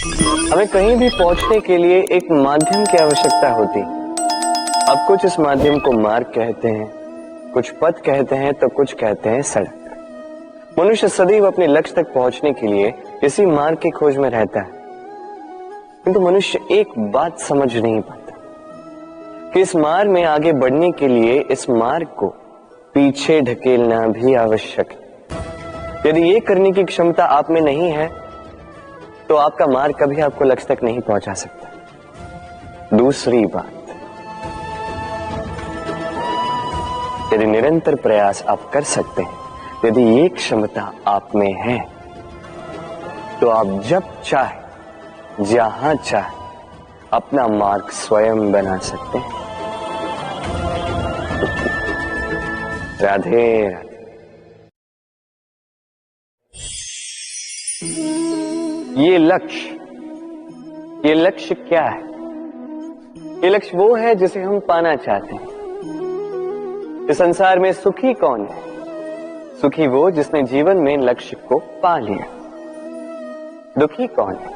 हमें कहीं भी पहुंचने के लिए एक माध्यम की आवश्यकता होती। अब कुछ इस माध्यम को मार्ग कहते हैं, कुछ पथ कहते हैं, तो कुछ कहते हैं सड़क। मनुष्य सदैव अपने लक्ष्य तक पहुंचने के लिए इसी मार्ग की खोज में रहता है, किंतु मनुष्य एक बात समझ नहीं पाता कि इस मार्ग में आगे बढ़ने के लिए इस मार्ग को पीछे ढकेलना भी आवश्यक है। यदि ये करने की क्षमता आप में नहीं है तो आपका मार्ग कभी आपको लक्ष्य तक नहीं पहुंचा सकता। दूसरी बात, यदि निरंतर प्रयास आप कर सकते हैं, यदि ये क्षमता आप में है, तो आप जब चाहे जहां चाहे अपना मार्ग स्वयं बना सकते हैं। राधे राधे। ये लक्ष्य क्या है? ये लक्ष्य वो है जिसे हम पाना चाहते हैं। इस संसार में सुखी कौन है? सुखी वो जिसने जीवन में लक्ष्य को पा लिया। दुखी कौन है?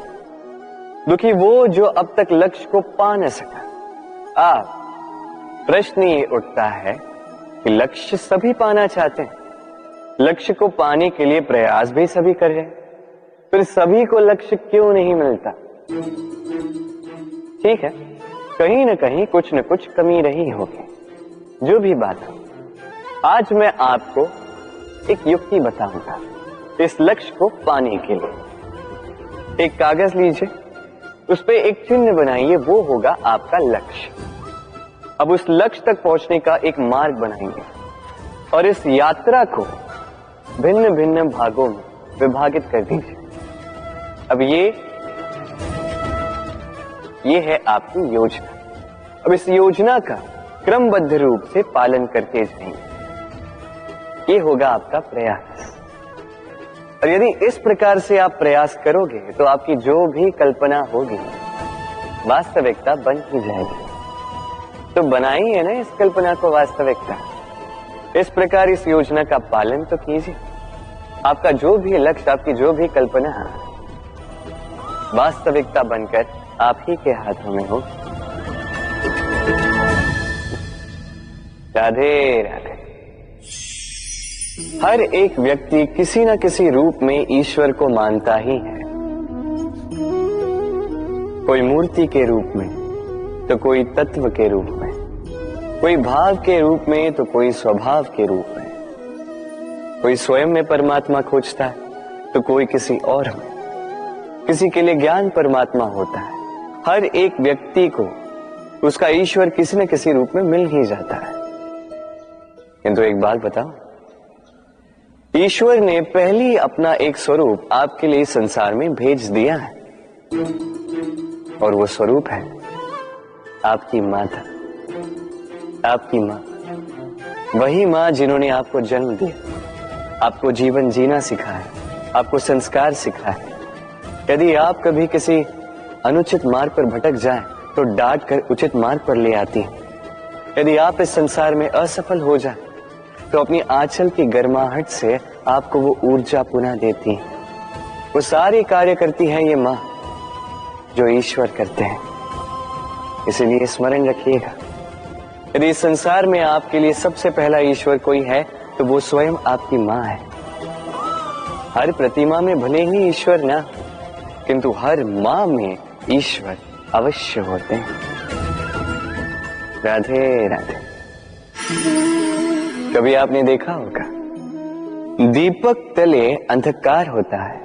दुखी वो जो अब तक लक्ष्य को पा न सका। प्रश्न ये उठता है कि लक्ष्य सभी पाना चाहते हैं, लक्ष्य को पाने के लिए प्रयास भी सभी कर रहे हैं, फिर सभी को लक्ष्य क्यों नहीं मिलता? ठीक है, कहीं न कहीं कुछ न कुछ कमी रही होगी। जो भी बात हो, आज मैं आपको एक युक्ति बताऊंगा इस लक्ष्य को पाने के लिए। एक कागज लीजिए, उस पे एक चिन्ह बनाइए, वो होगा आपका लक्ष्य। अब उस लक्ष्य तक पहुंचने का एक मार्ग बनाएंगे और इस यात्रा को भिन्न भिन्न भागों में विभाजित कर दीजिए। अब ये है आपकी योजना। अब इस योजना का क्रमबद्ध रूप से पालन करते जाएंगे, ये होगा आपका प्रयास। और यदि इस प्रकार से आप प्रयास करोगे तो आपकी जो भी कल्पना होगी वास्तविकता बन ही जाएगी। तो बनाइए ना इस कल्पना को वास्तविकता। इस प्रकार इस योजना का पालन तो कीजिए। आपका जो भी लक्ष्य, आपकी जो भी कल्पना वास्तविकता बनकर आप ही के हाथों में हो। राधे राधे। हर एक व्यक्ति किसी न किसी रूप में ईश्वर को मानता ही है। कोई मूर्ति के रूप में, तो कोई तत्व के रूप में, कोई भाव के रूप में, तो कोई स्वभाव के रूप में। कोई स्वयं में परमात्मा खोजता है, तो कोई किसी और में। किसी के लिए ज्ञान परमात्मा होता है। हर एक व्यक्ति को उसका ईश्वर किसी न किसी रूप में मिल ही जाता है। किंतु एक बात बताओ, ईश्वर ने पहले अपना एक स्वरूप आपके लिए संसार में भेज दिया है, और वो स्वरूप है आपकी माता, आपकी मां। वही मां जिन्होंने आपको जन्म दिया, आपको जीवन जीना सिखाया, आपको संस्कार सिखाया। यदि आप कभी किसी अनुचित मार्ग पर भटक जाएं, तो डांट कर उचित मार्ग पर ले आती है। यदि आप इस संसार में असफल हो जाएं, तो अपनी आंचल की गर्माहट से आपको वो ऊर्जा पुनः देती है। वो सारे कार्य करती है ये मां जो ईश्वर करते हैं। इसीलिए स्मरण रखिएगा, यदि इस संसार में आपके लिए सबसे पहला ईश्वर कोई है, तो वो स्वयं आपकी मां है। हर प्रतिमा में भले ही ईश्वर ना, किंतु हर मां में ईश्वर अवश्य होते हैं। राधे राधे। कभी आपने देखा होगा, दीपक तले अंधकार होता है।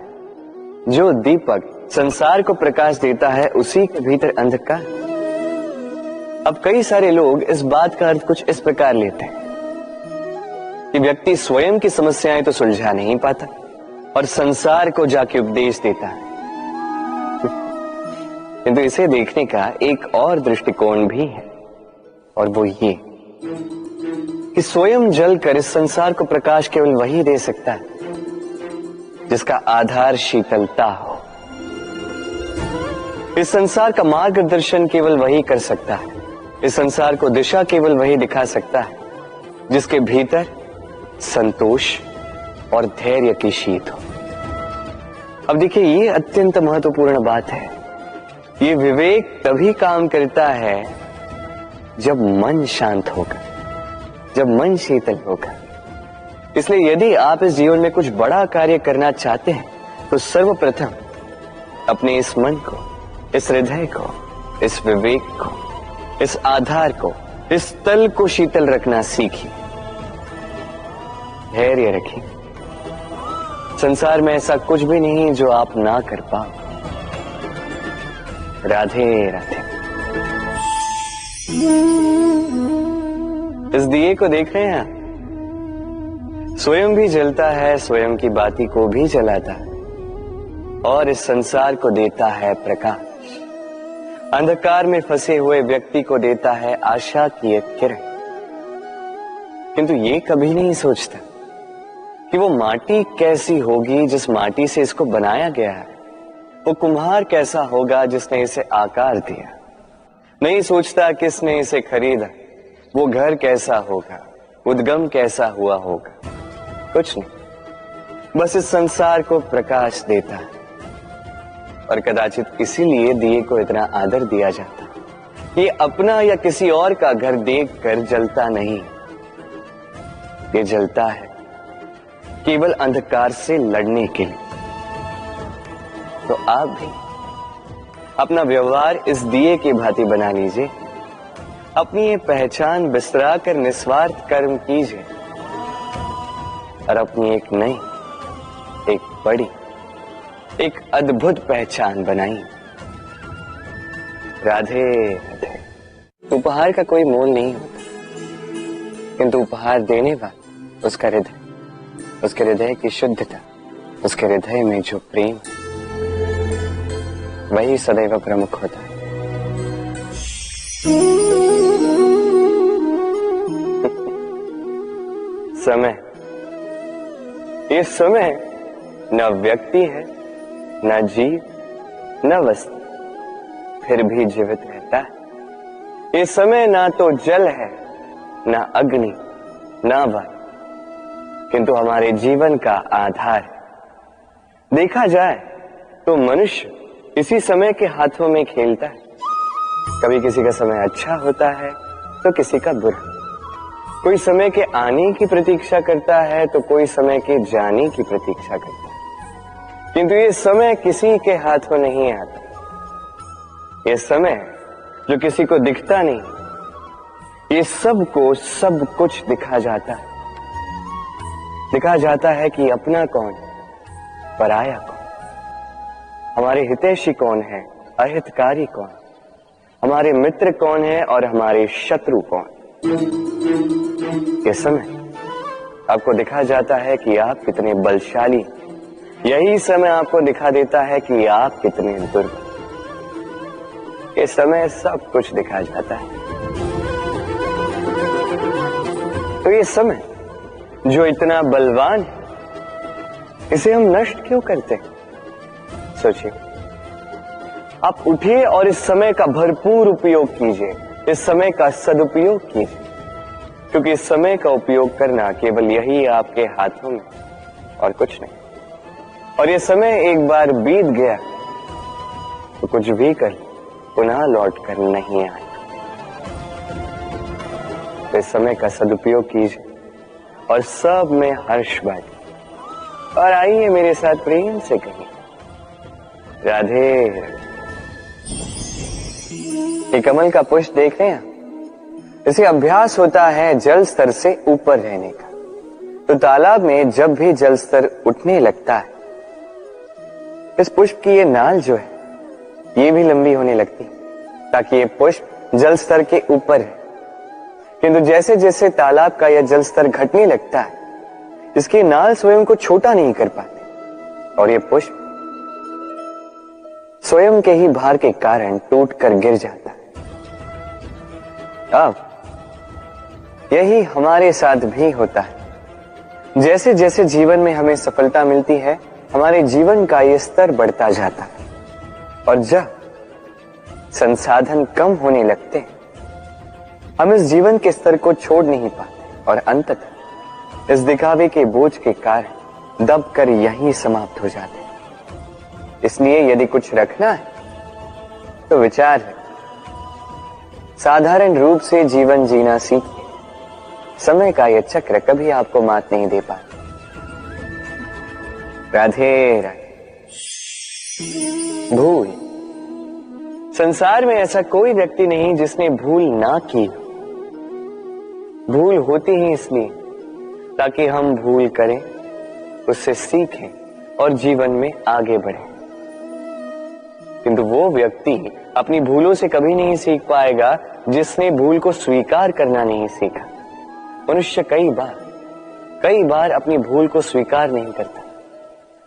जो दीपक संसार को प्रकाश देता है, उसी के भीतर अंधकार। अब कई सारे लोग इस बात का अर्थ कुछ इस प्रकार लेते हैं कि व्यक्ति स्वयं की समस्याएं तो सुलझा नहीं पाता और संसार को जाके उपदेश देता है। किंतु इसे देखने का एक और दृष्टिकोण भी है, और वो ये कि स्वयं जलकर इस संसार को प्रकाश केवल वही दे सकता है जिसका आधार शीतलता हो। इस संसार का मार्गदर्शन केवल वही कर सकता है, इस संसार को दिशा केवल वही दिखा सकता है जिसके भीतर संतोष और धैर्य की शीत हो। अब देखिए, ये अत्यंत महत्वपूर्ण बात है। ये विवेक तभी काम करता है जब मन शांत होगा, जब मन शीतल होगा। इसलिए यदि आप इस जीवन में कुछ बड़ा कार्य करना चाहते हैं तो सर्वप्रथम अपने इस मन को, इस हृदय को, इस विवेक को, इस आधार को, इस तल को शीतल रखना सीखिए। धैर्य रखिए। संसार में ऐसा कुछ भी नहीं जो आप ना कर पाओ। राधे राधे। इस दिए को देख रहे हैं आप? स्वयं भी जलता है, स्वयं की बाती को भी जलाता है और इस संसार को देता है प्रकाश। अंधकार में फंसे हुए व्यक्ति को देता है आशा की एक किरण। किंतु ये कभी नहीं सोचता कि वो माटी कैसी होगी जिस माटी से इसको बनाया गया है, वो कुम्हार कैसा होगा जिसने इसे आकार दिया। नहीं सोचता किसने इसे खरीदा, वो घर कैसा होगा, उद्गम कैसा हुआ होगा। कुछ नहीं, बस इस संसार को प्रकाश देता है। और कदाचित इसीलिए दिए को इतना आदर दिया जाता है। ये अपना या किसी और का घर देखकर जलता नहीं, ये जलता है केवल अंधकार से लड़ने के लिए। तो आप भी अपना व्यवहार इस दिए की भांति बना लीजिए। अपनी ये पहचान बिसरा कर निस्वार्थ कर्म कीजिए और अपनी एक नई, एक बड़ी, एक अद्भुत पहचान बनाइए। राधे राधे। उपहार का कोई मोल नहीं होता, किंतु उपहार देने वाला उसका हृदय, उसके हृदय की शुद्धता, उसके हृदय में जो प्रेम, वही सदैव प्रमुख होता है। समय, ये समय न व्यक्ति है, न जीव, न वस्तु, फिर भी जीवित रहता है। ये समय ना तो जल है, न अग्नि, न वायु, किंतु हमारे जीवन का आधार है। देखा जाए तो मनुष्य इसी समय के हाथों में खेलता है। कभी किसी का समय अच्छा होता है तो किसी का बुरा। कोई समय के आने की प्रतीक्षा करता है तो कोई समय के जाने की प्रतीक्षा करता है, किंतु ये समय किसी के हाथों नहीं आता। ये समय जो किसी को दिखता नहीं, ये सबको सब कुछ दिखा जाता है। दिखा जाता है कि अपना कौन, पराया कौन, हमारे हितैषी कौन है, अहितकारी कौन, हमारे मित्र कौन है और हमारे शत्रु कौन। ये समय आपको दिखा जाता है कि आप कितने बलशाली, यही समय आपको दिखा देता है कि आप कितने दुर्बल। ये समय सब कुछ दिखा जाता है। तो ये समय जो इतना बलवान है, इसे हम नष्ट क्यों करते हैं? सोचिए, आप उठिए और इस समय का भरपूर उपयोग कीजिए, इस समय का सदुपयोग कीजिए, क्योंकि इस समय का उपयोग करना केवल यही आपके हाथों में, और कुछ नहीं। और ये समय एक बार बीत गया तो कुछ भी कर पुनः लौट कर नहीं आएगा। तो इस समय का सदुपयोग कीजिए और सब में हर्ष बांटिए। और आइए मेरे साथ प्रेम से कहिए राधे। ये कमल का पुष्प देख रहे हैं? इसे अभ्यास होता है जल स्तर से ऊपर रहने का। तो तालाब में जब भी जल स्तर उठने लगता है, इस पुष्प की ये नाल जो है ये भी लंबी होने लगती है, ताकि ये पुष्प जल स्तर के ऊपर है। किंतु जैसे जैसे तालाब का यह जल स्तर घटने लगता है, इसकी नाल स्वयं को छोटा नहीं कर पाती और ये पुष्प स्वयं के ही भार के कारण टूटकर गिर जाता है। अब यही हमारे साथ भी होता है। जैसे जैसे जीवन में हमें सफलता मिलती है, हमारे जीवन का ये स्तर बढ़ता जाता है, और जब संसाधन कम होने लगते हैं, हम इस जीवन के स्तर को छोड़ नहीं पाते और अंततः इस दिखावे के बोझ के कारण दबकर यहीं समाप्त हो जाते हैं। इसलिए यदि कुछ रखना है तो विचार है। साधारण रूप से जीवन जीना सीखिए। समय का यह चक्र कभी आपको मात नहीं दे पाता। राधे राधे। भूल। संसार में ऐसा कोई व्यक्ति नहीं जिसने भूल ना की। भूल होती ही इसलिए ताकि हम भूल करें, उससे सीखें और जीवन में आगे बढ़ें। किंतु वो व्यक्ति अपनी भूलों से कभी नहीं सीख पाएगा जिसने भूल को स्वीकार करना नहीं सीखा। मनुष्य कई बार अपनी भूल को स्वीकार नहीं करता,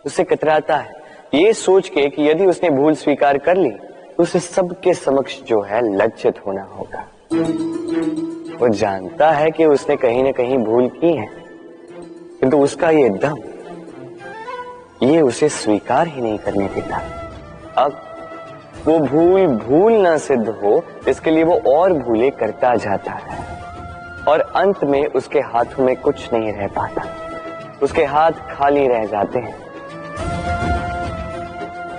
उससे कतराता है ये सोच के कि यदि उसने भूल स्वीकार कर ली तो उसे सबके समक्ष जो है लज्जित होना होगा। वो जानता है कि उसने कहीं ना कहीं भूल की है, किंतु उसका ये दम ये उसे स्वीकार ही नहीं करने देता। अब वो भूल ना सिद्ध हो इसके लिए वो और भूलें करता जाता है और अंत में उसके हाथों में कुछ नहीं रह पाता, उसके हाथ खाली रह जाते हैं।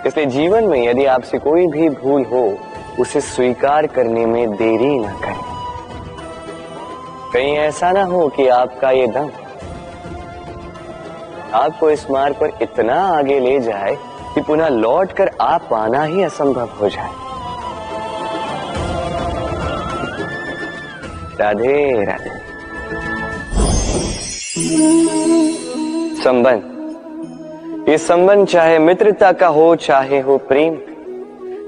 इसलिए जीवन में यदि आपसे कोई भी भूल हो उसे स्वीकार करने में देरी ना करें। कहीं ऐसा ना हो कि आपका ये दम आपको इस मार्ग पर इतना आगे ले जाए कि पुनः लौटकर आप पाना ही असंभव हो जाए। राधे राधे। संबंध। ये संबंध चाहे मित्रता का हो चाहे हो प्रेम,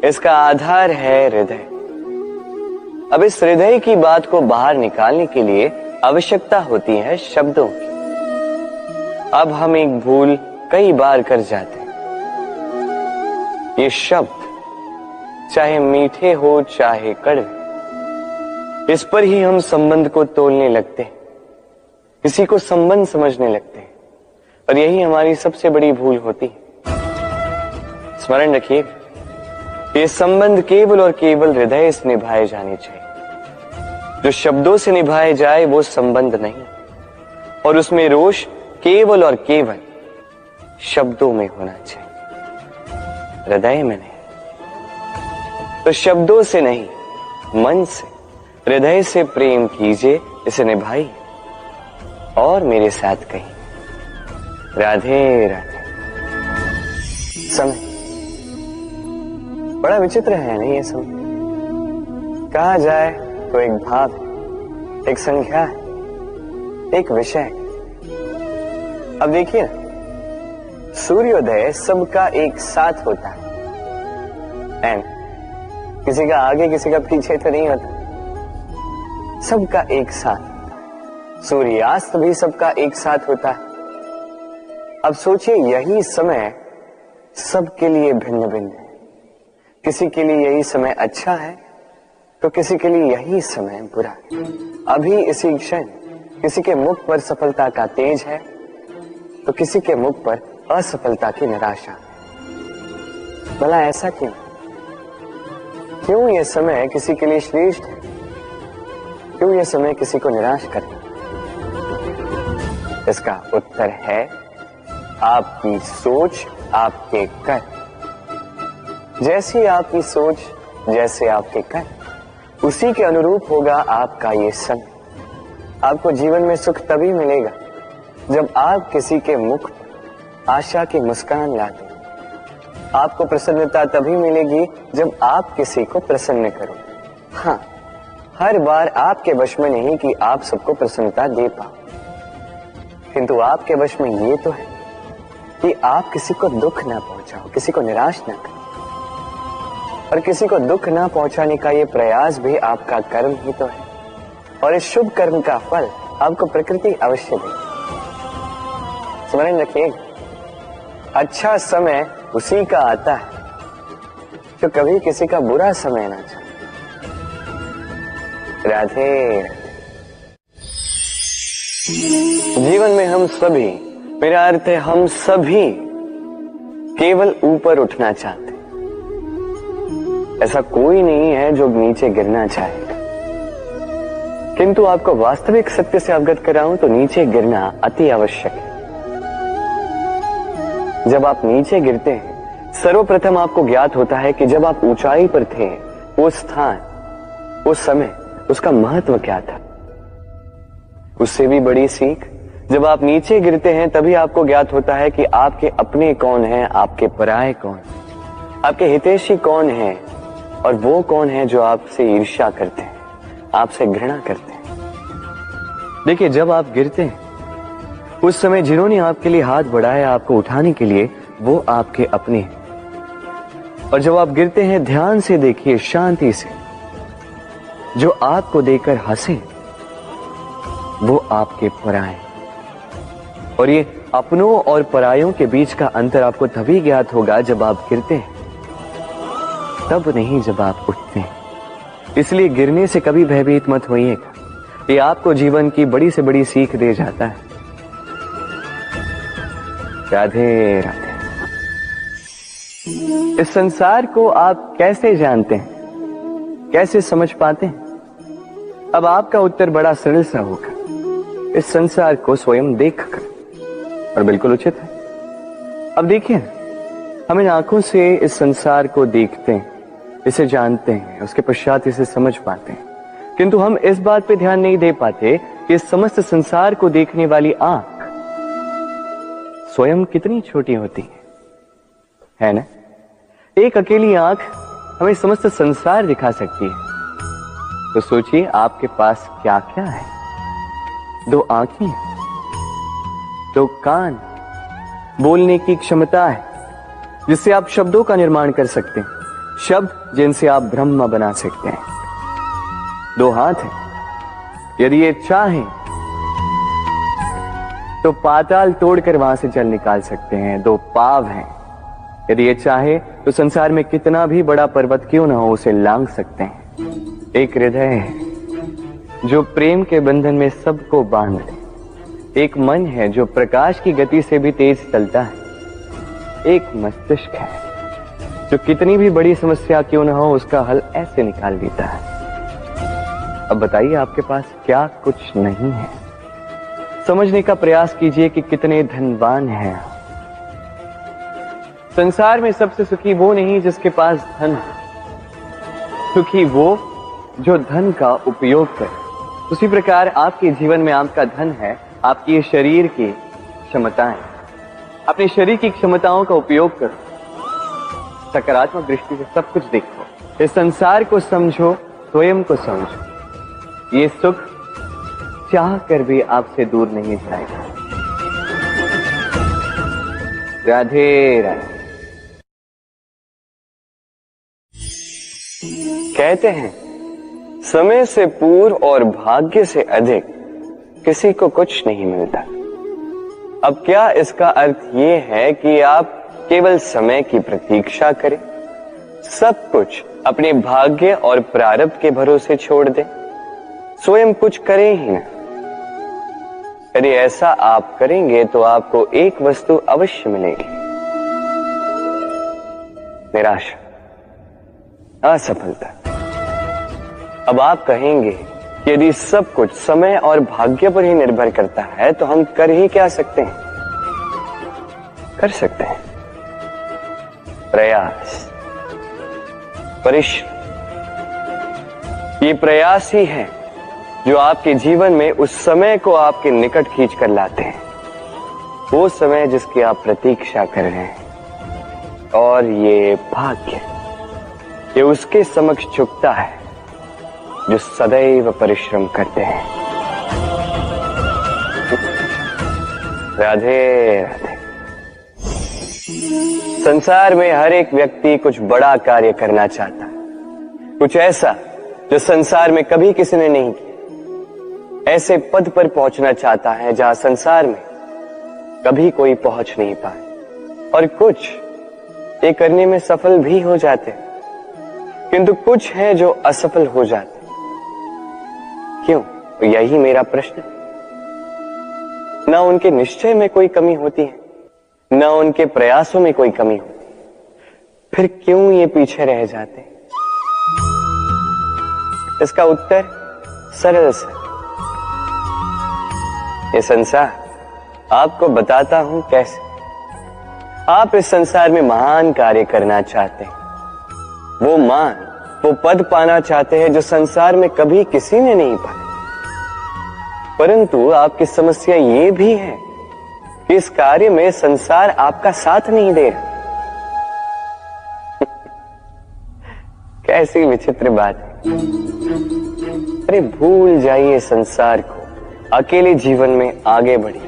इसका आधार है हृदय। अब इस हृदय की बात को बाहर निकालने के लिए आवश्यकता होती है शब्दों की। अब हम एक भूल कई बार कर जाते हैं। ये शब्द चाहे मीठे हो चाहे कड़वे, इस पर ही हम संबंध को तोलने लगते हैं, किसी को संबंध समझने लगते हैं और यही हमारी सबसे बड़ी भूल होती है। स्मरण रखिए, ये संबंध केवल और केवल हृदय से निभाए जाने चाहिए। जो शब्दों से निभाए जाए वो संबंध नहीं, और उसमें रोष केवल और केवल शब्दों में होना चाहिए, हृदय में नहीं। तो शब्दों से नहीं, मन से, हृदय से प्रेम कीजिए, इसे निभाइए और मेरे साथ कहिए राधे राधे। समय बड़ा विचित्र है नहीं ये समय। कहा जाए तो एक भाव है, एक संख्या है, एक विषय है। अब देखिए, सूर्योदय सबका एक साथ होता है, एंड किसी का आगे किसी का पीछे तो नहीं होता, सबका एक साथ। सूर्यास्त भी सबका एक साथ होता है। अब सोचिए, यही समय सबके लिए भिन्न भिन्न है। किसी के लिए यही समय अच्छा है तो किसी के लिए यही समय बुरा है। अभी इसी क्षण किसी के मुख पर सफलता का तेज है तो किसी के मुख पर असफलता की निराशा। भला ऐसा क्यों? क्यों यह समय किसी के लिए श्रेष्ठ है, क्यों यह समय किसी को निराश करता? इसका उत्तर है आपकी सोच, आपके कर। जैसी आपकी सोच, जैसे आपके कर, उसी के अनुरूप होगा आपका ये समय। आपको जीवन में सुख तभी मिलेगा जब आप किसी के मुख पर आशा की मुस्कान लाते। आपको प्रसन्नता तभी मिलेगी जब आप किसी को प्रसन्न करो। हाँ, हर बार आपके वश में नहीं कि आप सबको प्रसन्नता दे पाओ, किंतु आपके वश में ये तो है कि आप किसी को दुख ना पहुंचाओ, किसी को निराश ना करो। और किसी को दुख ना पहुंचाने का ये प्रयास भी आपका कर्म ही तो है, और इस शुभ कर्म का फल आपको प्रकृति अवश्य देगी। स्मरण रखिए, अच्छा समय उसी का आता है जो कभी किसी का बुरा समय ना चाहे। राधे। जीवन में हम सभी, मेरा अर्थ है हम सभी, केवल ऊपर उठना चाहते। ऐसा कोई नहीं है जो नीचे गिरना चाहेगा, किंतु आपको वास्तविक सत्य से अवगत कराऊं तो नीचे गिरना अति आवश्यक है। जब आप नीचे गिरते हैं, सर्वप्रथम आपको ज्ञात होता है कि जब आप ऊंचाई पर थे, वो स्थान, वो समय, उसका महत्व क्या था। उससे भी बड़ी सीख, जब आप नीचे गिरते हैं तभी आपको ज्ञात होता है कि आपके अपने कौन हैं, आपके पराये कौन, आपके हितैषी कौन हैं, और वो कौन है जो आपसे ईर्ष्या करते हैं, आपसे घृणा करते हैं। देखिए, जब आप गिरते हैं उस समय जिन्होंने आपके लिए हाथ बढ़ाया आपको उठाने के लिए, वो आपके अपने हैं। और जब आप गिरते हैं, ध्यान से देखिए, शांति से, जो आपको देकर हंसे वो आपके पराये। और ये अपनों और परायों के बीच का अंतर आपको तभी ज्ञात होगा जब आप गिरते हैं, तब नहीं जब आप उठते हैं। इसलिए गिरने से कभी भयभीत मत होइएगा, ये आपको जीवन की बड़ी से बड़ी सीख दे जाता है। राधे राधे। इस संसार को आप कैसे जानते हैं, कैसे समझ पाते हैं? अब आपका उत्तर बड़ा सरल सा होगा, इस संसार को स्वयं देखकर, और बिल्कुल उचित है। अब देखिए, हम इन आंखों से इस संसार को देखते हैं, इसे जानते हैं, उसके पश्चात इसे समझ पाते हैं, किंतु हम इस बात पे ध्यान नहीं दे पाते कि इस समस्त संसार को देखने वाली आंख स्वयं कितनी छोटी होती है ना? एक अकेली आंख हमें समस्त संसार दिखा सकती है। तो सोचिए, आपके पास क्या क्या है। 2 आंखें, 2 कान, बोलने की क्षमता है जिससे आप शब्दों का निर्माण कर सकते हैं, शब्द जिनसे आप ब्रह्म बना सकते हैं। 2 हाथ हैं, यदि ये चाहें तो पाताल तोड़कर वहां से जल निकाल सकते हैं। 2 पांव हैं, यदि ये चाहे तो संसार में कितना भी बड़ा पर्वत क्यों ना हो, उसे लांघ सकते हैं। एक हृदय है जो प्रेम के बंधन में सबको बांध ले। एक मन है जो प्रकाश की गति से भी तेज चलता है। एक मस्तिष्क है जो कितनी भी बड़ी समस्या क्यों ना हो, उसका हल ऐसे निकाल देता है। अब बताइए, आपके पास क्या कुछ नहीं है? समझने का प्रयास कीजिए कि कितने धनवान हैं आप। संसार में सबसे सुखी वो नहीं जिसके पास धन है, सुखी वो जो धन का उपयोग करे। उसी प्रकार आपके जीवन में आपका धन है आपकी ये शरीर की क्षमताएं। अपने शरीर की क्षमताओं का उपयोग करो, सकारात्मक दृष्टि से सब कुछ देखो, इस संसार को समझो, स्वयं को समझो। ये सुख चाह कर भी आपसे दूर नहीं जाएगा। राधे राधे। कहते हैं, समय से पूर्व और भाग्य से अधिक किसी को कुछ नहीं मिलता। अब क्या इसका अर्थ ये है कि आप केवल समय की प्रतीक्षा करें, सब कुछ अपने भाग्य और प्रारब्ध के भरोसे छोड़ दें, स्वयं कुछ करें ही ना? यदि ऐसा आप करेंगे तो आपको एक वस्तु अवश्य मिलेगी, निराशा, असफलता। अब आप कहेंगे कि यदि सब कुछ समय और भाग्य पर ही निर्भर करता है तो हम कर ही क्या सकते हैं? कर सकते हैं प्रयास, परिश्रम। ये प्रयास ही है जो आपके जीवन में उस समय को आपके निकट खींच कर लाते हैं, वो समय जिसकी आप प्रतीक्षा कर रहे हैं। और ये भाग्य, ये उसके समक्ष झुकता है जो सदैव परिश्रम करते हैं। राधे राधे। संसार में हर एक व्यक्ति कुछ बड़ा कार्य करना चाहता है, कुछ ऐसा जो संसार में कभी किसी ने नहीं किया। ऐसे पद पर पहुंचना चाहता है जहां संसार में कभी कोई पहुंच नहीं पाए, और कुछ ये करने में सफल भी हो जाते हैं, किंतु कुछ है जो असफल हो जाते। क्यों? तो यही मेरा प्रश्न। ना उनके निश्चय में कोई कमी होती है, ना उनके प्रयासों में कोई कमी होती, फिर क्यों ये पीछे रह जाते? इसका उत्तर सरल सा, ये संसार आपको बताता हूं कैसे। आप इस संसार में महान कार्य करना चाहते हैं, वो मान, वो पद पाना चाहते हैं जो संसार में कभी किसी ने नहीं पाया। परंतु आपकी समस्या ये भी है कि इस कार्य में संसार आपका साथ नहीं दे रहा। कैसी विचित्र बात है। अरे भूल जाइए संसार को, अकेले जीवन में आगे बढ़िए।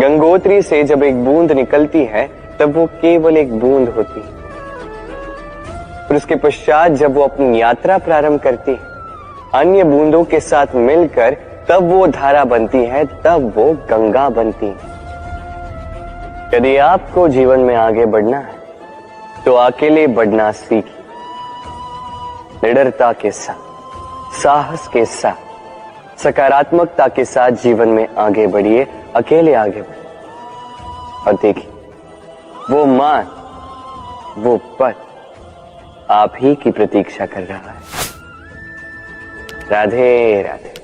गंगोत्री से जब एक बूंद निकलती है तब वो केवल एक बूंद होती है, और उसके पश्चात जब वो अपनी यात्रा प्रारंभ करती है अन्य बूंदों के साथ मिलकर, तब वो धारा बनती है, तब वो गंगा बनती है। यदि आपको जीवन में आगे बढ़ना है तो अकेले बढ़ना सीखिए। निडरता के साथ, साहस के साथ, सकारात्मकता के साथ जीवन में आगे बढ़िए, अकेले आगे बढ़िए। और देखिए वो मान, वो पद आप ही की प्रतीक्षा कर रहा है। राधे राधे।